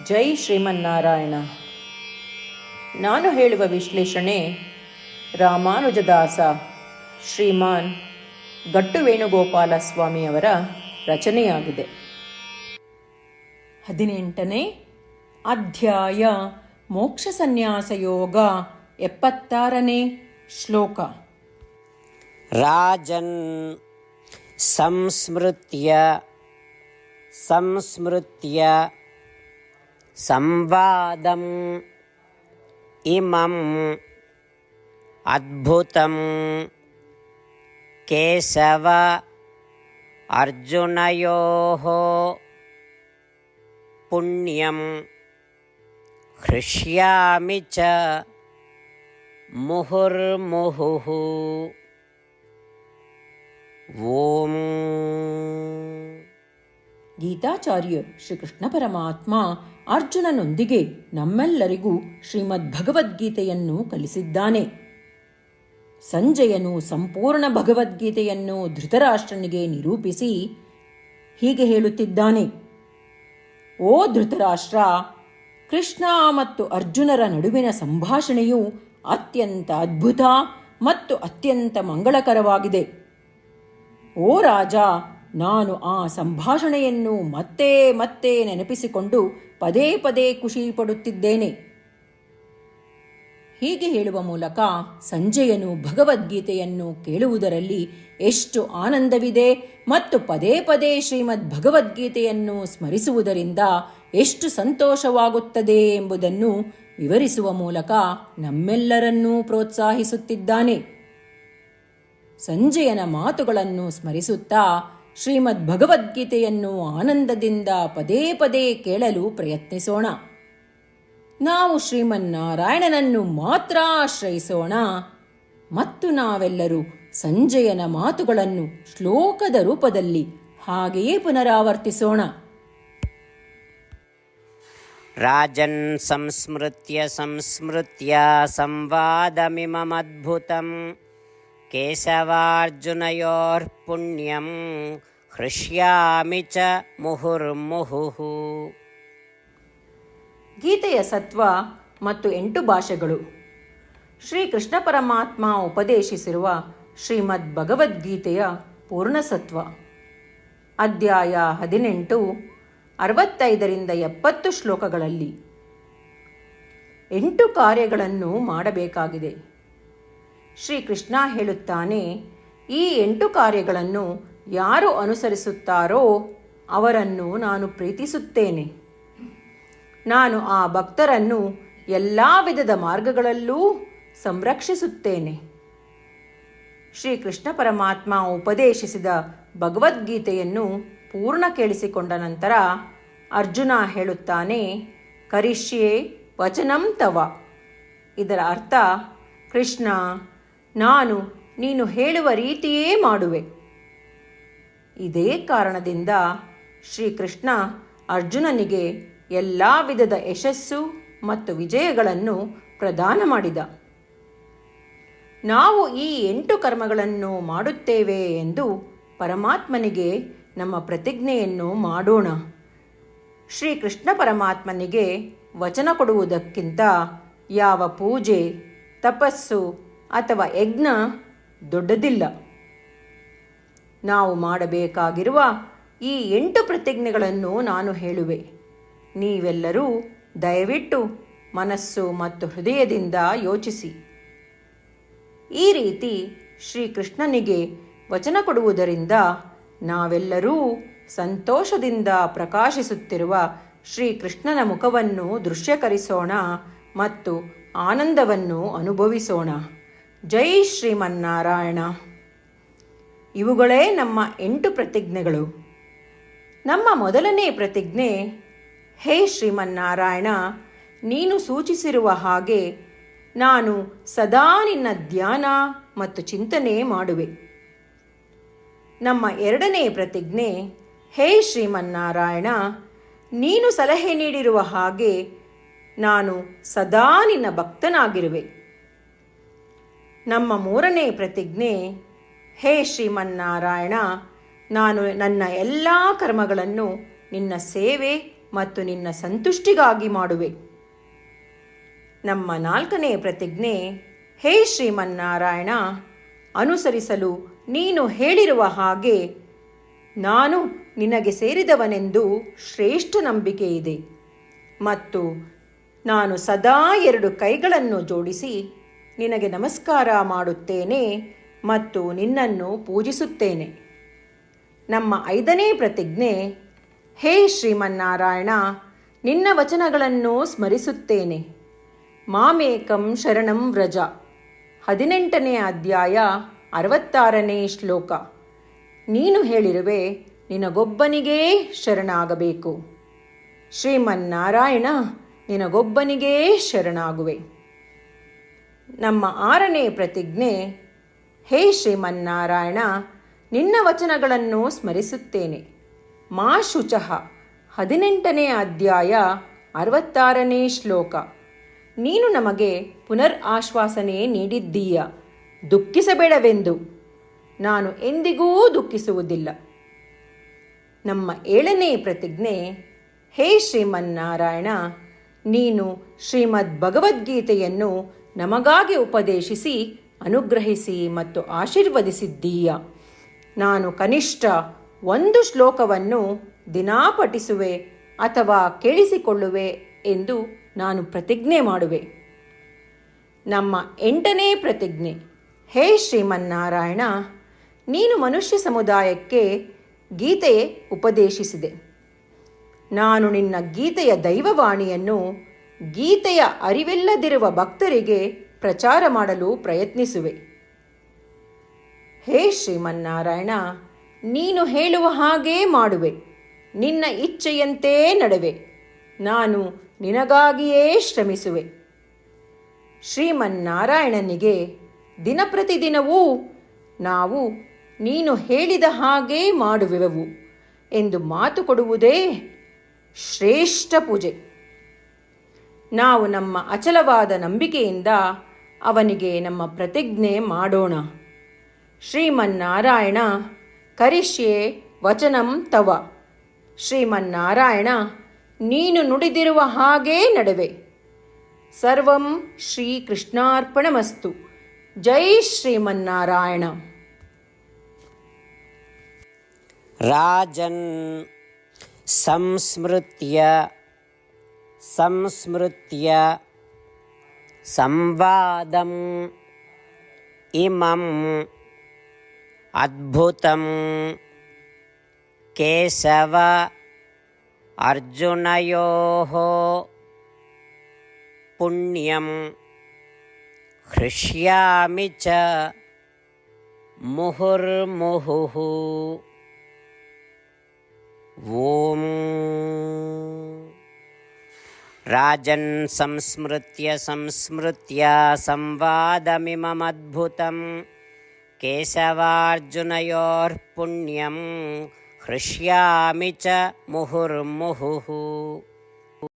ಜೈ ಶ್ರೀಮನ್ನಾರಾಯಣ. ನಾನು ಹೇಳುವ ವಿಶ್ಲೇಷಣೆ ರಾಮಾನುಜದಾಸ ಶ್ರೀಮಾನ್ ಗಟ್ಟು ವೇಣುಗೋಪಾಲ ಸ್ವಾಮಿಯವರ ರಚನೆಯಾಗಿದೆ. 18ನೇ ಅಧ್ಯಾಯ ಮೋಕ್ಷ ಸನ್ಯಾಸ ಯೋಗ. 76ನೇ ಶ್ಲೋಕ. ರಾಜನ್ ಸಂಸ್ಮೃತ್ಯ ಸಂವಾದಂ ಇಮಂ ಅದ್ಭುತಂ ಕೇಶವ ಅರ್ಜುನಯೋಃ ಪುಣ್ಯಂ ಹೃಷ್ಯಾಮಿ ಚ ಮುಹುರ್ಮುಹುಃ. ಓಂ. ಗೀತಾಚಾರ್ಯ ಶ್ರೀಕೃಷ್ಣ ಪರಮಾತ್ಮ ಅರ್ಜುನನೊಂದಿಗೆ ನಮ್ಮೆಲ್ಲರಿಗೂ ಶ್ರೀಮದ್ ಭಗವದ್ಗೀತೆಯನ್ನು ಕಲಿಸಿದ್ದಾನೆ. ಸಂಜಯನು ಸಂಪೂರ್ಣ ಭಗವದ್ಗೀತೆಯನ್ನು ಧೃತರಾಷ್ಟ್ರನಿಗೆ ನಿರೂಪಿಸಿ ಹೀಗೆ ಹೇಳುತ್ತಿದ್ದಾನೆ: ಓ ಧೃತರಾಷ್ಟ್ರ, ಕೃಷ್ಣ ಮತ್ತು ಅರ್ಜುನರ ನಡುವಿನ ಸಂಭಾಷಣೆಯು ಅತ್ಯಂತ ಅದ್ಭುತ ಮತ್ತು ಅತ್ಯಂತ ಮಂಗಳಕರವಾಗಿದೆ. ಓ ರಾಜ, ನಾನು ಆ ಸಂಭಾಷಣೆಯನ್ನು ಮತ್ತೆ ಮತ್ತೆ ನೆನಪಿಸಿಕೊಂಡು ಪದೇ ಪದೇ ಖುಷಿ ಪಡುತ್ತಿದ್ದೇನೆ. ಹೀಗೆ ಹೇಳುವ ಮೂಲಕ ಸಂಜಯನು ಭಗವದ್ಗೀತೆಯನ್ನು ಕೇಳುವುದರಲ್ಲಿ ಎಷ್ಟು ಆನಂದವಿದೆ ಮತ್ತು ಪದೇ ಪದೇ ಶ್ರೀಮದ್ ಭಗವದ್ಗೀತೆಯನ್ನು ಸ್ಮರಿಸುವುದರಿಂದ ಎಷ್ಟು ಸಂತೋಷವಾಗುತ್ತದೆ ಎಂಬುದನ್ನು ವಿವರಿಸುವ ಮೂಲಕ ನಮ್ಮೆಲ್ಲರನ್ನೂ ಪ್ರೋತ್ಸಾಹಿಸುತ್ತಿದ್ದಾನೆ. ಸಂಜಯನ ಮಾತುಗಳನ್ನು ಸ್ಮರಿಸುತ್ತಾ ಶ್ರೀಮದ್ ಭಗವದ್ಗೀತೆಯನ್ನು ಆನಂದದಿಂದ ಪದೇ ಪದೇ ಕೇಳಲು ಪ್ರಯತ್ನಿಸೋಣ. ನಾವು ಶ್ರೀಮನ್ನಾರಾಯಣನನ್ನು ಮಾತ್ರ ಆಶ್ರಯಿಸೋಣ ಮತ್ತು ನಾವೆಲ್ಲರೂ ಸಂಜಯನ ಮಾತುಗಳನ್ನು ಶ್ಲೋಕದ ರೂಪದಲ್ಲಿ ಹಾಗೆಯೇ ಪುನರಾವರ್ತಿಸೋಣ. ರಾಜನ್ ಸಂಸ್ಮೃತ್ಯ ಸಂವಾದಮಿಮಮದ್ಭುತಂ ಕೇಶವಾರ್ಜುನಯೋರ್ ಪುಣ್ಯಂ ಹೃಷ್ಯಾಮಿ ಚ ಮುಹುರ್ಮುಹುಃ. ಗೀತೆಯ ಸತ್ವ ಮತ್ತು 8 ಭಾಷೆಗಳು. ಶ್ರೀಕೃಷ್ಣ ಪರಮಾತ್ಮ ಉಪದೇಶಿಸಿರುವ ಶ್ರೀಮದ್ ಭಗವದ್ಗೀತೆಯ ಪೂರ್ಣಸತ್ವ. ಅಧ್ಯಾಯ 18 65ರಿಂದ 70 ಶ್ಲೋಕಗಳಲ್ಲಿ 8 ಕಾರ್ಯಗಳನ್ನು ಮಾಡಬೇಕಾಗಿದೆ. ಶ್ರೀಕೃಷ್ಣ ಹೇಳುತ್ತಾನೆ, ಈ 8 ಕಾರ್ಯಗಳನ್ನು ಯಾರು ಅನುಸರಿಸುತ್ತಾರೋ ಅವರನ್ನು ನಾನು ಪ್ರೀತಿಸುತ್ತೇನೆ. ನಾನು ಆ ಭಕ್ತರನ್ನು ಎಲ್ಲ ವಿಧದ ಮಾರ್ಗಗಳಲ್ಲೂ ಸಂರಕ್ಷಿಸುತ್ತೇನೆ. ಶ್ರೀಕೃಷ್ಣ ಪರಮಾತ್ಮ ಉಪದೇಶಿಸಿದ ಭಗವದ್ಗೀತೆಯನ್ನು ಪೂರ್ಣ ಕೇಳಿಸಿಕೊಂಡ ನಂತರ ಅರ್ಜುನ ಹೇಳುತ್ತಾನೆ, ಕರಿಷ್ಯೆ ವಚನಂ ತವ. ಇದರ ಅರ್ಥ, ಕೃಷ್ಣ, ನಾನು ನೀನು ಹೇಳುವ ರೀತಿಯೇ ಮಾಡುವೆ. ಇದೇ ಕಾರಣದಿಂದ ಶ್ರೀಕೃಷ್ಣ ಅರ್ಜುನನಿಗೆ ಎಲ್ಲ ವಿಧದ ಯಶಸ್ಸು ಮತ್ತು ವಿಜಯಗಳನ್ನು ಪ್ರದಾನ ಮಾಡಿದ. ನಾವು ಈ 8 ಕರ್ಮಗಳನ್ನು ಮಾಡುತ್ತೇವೆ ಎಂದು ಪರಮಾತ್ಮನಿಗೆ ನಮ್ಮ ಪ್ರತಿಜ್ಞೆಯನ್ನು ಮಾಡೋಣ. ಶ್ರೀಕೃಷ್ಣ ಪರಮಾತ್ಮನಿಗೆ ವಚನ ಕೊಡುವುದಕ್ಕಿಂತ ಯಾವ ಪೂಜೆ, ತಪಸ್ಸು ಅಥವಾ ಯಜ್ಞ ದೊಡ್ಡದಿಲ್ಲ. ನಾವು ಮಾಡಬೇಕಾಗಿರುವ ಈ 8 ಪ್ರತಿಜ್ಞೆಗಳನ್ನು ನಾನು ಹೇಳುವೆ. ನೀವೆಲ್ಲರೂ ದಯವಿಟ್ಟು ಮನಸ್ಸು ಮತ್ತು ಹೃದಯದಿಂದ ಯೋಚಿಸಿ. ಈ ರೀತಿ ಶ್ರೀಕೃಷ್ಣನಿಗೆ ವಚನ ಕೊಡುವುದರಿಂದ ನಾವೆಲ್ಲರೂ ಸಂತೋಷದಿಂದ ಪ್ರಕಾಶಿಸುತ್ತಿರುವ ಶ್ರೀಕೃಷ್ಣನ ಮುಖವನ್ನು ದೃಶ್ಯಕರಿಸೋಣ ಮತ್ತು ಆನಂದವನ್ನು ಅನುಭವಿಸೋಣ. ಜೈ ಶ್ರೀಮನ್ನಾರಾಯಣ. ಇವುಗಳೇ ನಮ್ಮ 8 ಪ್ರತಿಜ್ಞೆಗಳು. ನಮ್ಮ ಮೊದಲನೇ ಪ್ರತಿಜ್ಞೆ: ಹೇ ಶ್ರೀಮನ್ನಾರಾಯಣ, ನೀನು ಸೂಚಿಸಿರುವ ಹಾಗೆ ನಾನು ಸದಾ ನಿನ್ನ ಧ್ಯಾನ ಮತ್ತು ಚಿಂತನೆ ಮಾಡುವೆ. ನಮ್ಮ ಎರಡನೇ ಪ್ರತಿಜ್ಞೆ: ಹೇ ಶ್ರೀಮನ್ನಾರಾಯಣ, ನೀನು ಸಲಹೆ ನೀಡಿರುವ ಹಾಗೆ ನಾನು ಸದಾ ನಿನ್ನ ಭಕ್ತನಾಗಿರುವೆ. ನಮ್ಮ ಮೂರನೇ ಪ್ರತಿಜ್ಞೆ: ಹೇ ಶ್ರೀಮನ್ನಾರಾಯಣ, ನಾನು ನನ್ನ ಎಲ್ಲ ಕರ್ಮಗಳನ್ನು ನಿನ್ನ ಸೇವೆ ಮತ್ತು ನಿನ್ನ ಸಂತುಷ್ಟಿಗಾಗಿ ಮಾಡುವೆ. ನಮ್ಮ 4ನೇ ಪ್ರತಿಜ್ಞೆ, ಹೇ ಶ್ರೀಮನ್ನಾರಾಯಣ, ಅನುಸರಿಸಲು ನೀನು ಹೇಳಿರುವ ಹಾಗೆ ನಾನು ನಿನಗೆ ಸೇರಿದವನೆಂದು ಶ್ರೇಷ್ಠ ನಂಬಿಕೆ ಇದೆ ಮತ್ತು ನಾನು ಸದಾ 2 ಕೈಗಳನ್ನು ಜೋಡಿಸಿ ನಿನಗೆ ನಮಸ್ಕಾರ ಮಾಡುತ್ತೇನೆ ಮತ್ತು ನಿನ್ನನ್ನು ಪೂಜಿಸುತ್ತೇನೆ. ನಮ್ಮ 5ನೇ ಪ್ರತಿಜ್ಞೆ, ಹೇ ಶ್ರೀಮನ್ನಾರಾಯಣ, ನಿನ್ನ ವಚನಗಳನ್ನು ಸ್ಮರಿಸುತ್ತೇನೆ. ಮಾಮೇಕಂ ಶರಣಂ ವ್ರಜ, 18ನೇ ಅಧ್ಯಾಯ 66ನೇ ಶ್ಲೋಕ. ನೀನು ಹೇಳಿರುವೆ, ನಿನಗೊಬ್ಬನಿಗೇ ಶರಣಾಗಬೇಕು. ಶ್ರೀಮನ್ನಾರಾಯಣ, ನಿನಗೊಬ್ಬನಿಗೇ ಶರಣಾಗುವೆ. ನಮ್ಮ 6ನೇ ಪ್ರತಿಜ್ಞೆ, ಹೇ ಶ್ರೀಮನ್ನಾರಾಯಣ, ನಿನ್ನ ವಚನಗಳನ್ನು ಸ್ಮರಿಸುತ್ತೇನೆ. ಮಾ ಶುಚಃ, 18ನೇ ಅಧ್ಯಾಯ 66ನೇ ಶ್ಲೋಕ. ನೀನು ನಮಗೆ ಪುನರ್ ಆಶ್ವಾಸನೆ ನೀಡಿದ್ದೀಯ, ದುಃಖಿಸಬೇಡವೆಂದು. ನಾನು ಎಂದಿಗೂ ದುಃಖಿಸುವುದಿಲ್ಲ. ನಮ್ಮ 7ನೇ ಪ್ರತಿಜ್ಞೆ, ಹೇ ಶ್ರೀಮನ್ನಾರಾಯಣ, ನೀನು ಶ್ರೀಮದ್ ಭಗವದ್ಗೀತೆಯನ್ನು ನಮಗಾಗಿ ಉಪದೇಶಿಸಿ ಅನುಗ್ರಹಿಸಿ ಮತ್ತು ಆಶೀರ್ವದಿಸಿದ್ದೀಯ. ನಾನು ಕನಿಷ್ಠ 1 ಶ್ಲೋಕವನ್ನು ದಿನಾ ಪಠಿಸುವೆ ಅಥವಾ ಕೇಳಿಸಿಕೊಳ್ಳುವೆ ಎಂದು ನಾನು ಪ್ರತಿಜ್ಞೆ ಮಾಡುವೆ. ನಮ್ಮ 8ನೇ ಪ್ರತಿಜ್ಞೆ, ಹೇ ಶ್ರೀಮನ್ನಾರಾಯಣ, ನೀನು ಮನುಷ್ಯ ಸಮುದಾಯಕ್ಕೆ ಗೀತೆ ಉಪದೇಶಿಸಿದೆ. ನಾನು ನಿನ್ನ ಗೀತೆಯ ದೈವವಾಣಿಯನ್ನು ಗೀತೆಯ ಅರಿವಿಲ್ಲದಿರುವ ಭಕ್ತರಿಗೆ ಪ್ರಚಾರ ಮಾಡಲು ಪ್ರಯತ್ನಿಸುವೆ. ಹೇ ಶ್ರೀಮನ್ನಾರಾಯಣ, ನೀನು ಹೇಳುವ ಹಾಗೇ ಮಾಡುವೆ. ನಿನ್ನ ಇಚ್ಛೆಯಂತೆ ನಡೆವೆ. ನಾನು ನಿನಗಾಗಿಯೇ ಶ್ರಮಿಸುವೆ. ಶ್ರೀಮನ್ನಾರಾಯಣನಿಗೆ ದಿನಪ್ರತಿದಿನವೂ ನಾವು ನೀನು ಹೇಳಿದ ಹಾಗೇ ಮಾಡುವೆವು ಎಂದು ಮಾತು ಕೊಡುವುದೇ ಶ್ರೇಷ್ಠ ಪೂಜೆ. ನಾವು ನಮ್ಮ ಅಚಲವಾದ ನಂಬಿಕೆಯಿಂದ ಅವನಿಗೆ ನಮ್ಮ ಪ್ರತಿಜ್ಞೆ ಮಾಡೋಣ. ಶ್ರೀಮನ್ನಾರಾಯಣ, ಕರಿಷ್ಯೆ ವಚನಂ ತವ. ಶ್ರೀಮನ್ನಾರಾಯಣ, ನೀನು ನುಡಿದಿರುವ ಹಾಗೇ ನಡೆವೆ. ಸರ್ವಂ ಶ್ರೀಕೃಷ್ಣಾರ್ಪಣಮಸ್ತು. ಜೈ ಶ್ರೀಮನ್ನಾರಾಯಣ. ರಾಜನ್ ಸಂಸ್ಮೃತ್ಯ ಸಂವಾದಂ ಇಮಂ ಅದ್ಭುತಂ ಕೇಶವ ಅರ್ಜುನಯೋಃ ಪುಣ್ಯಂ ಹೃಷ್ಯಾಮಿ ಚ ಮುಹುರ್ಮುಹುಃ. ಓಂ ರಾಜನ್ ಸಂಸ್ಮೃತ್ಯ ಸಂವಾದಮಿಮಮದ್ಭುತಂ ಕೇಶವಾರ್ಜುನಯೋರ್ಪುಣ್ಯಂ ಹೃಷ್ಯಾಮಿ ಚ ಮುಹುರ್ಮುಹುಃ.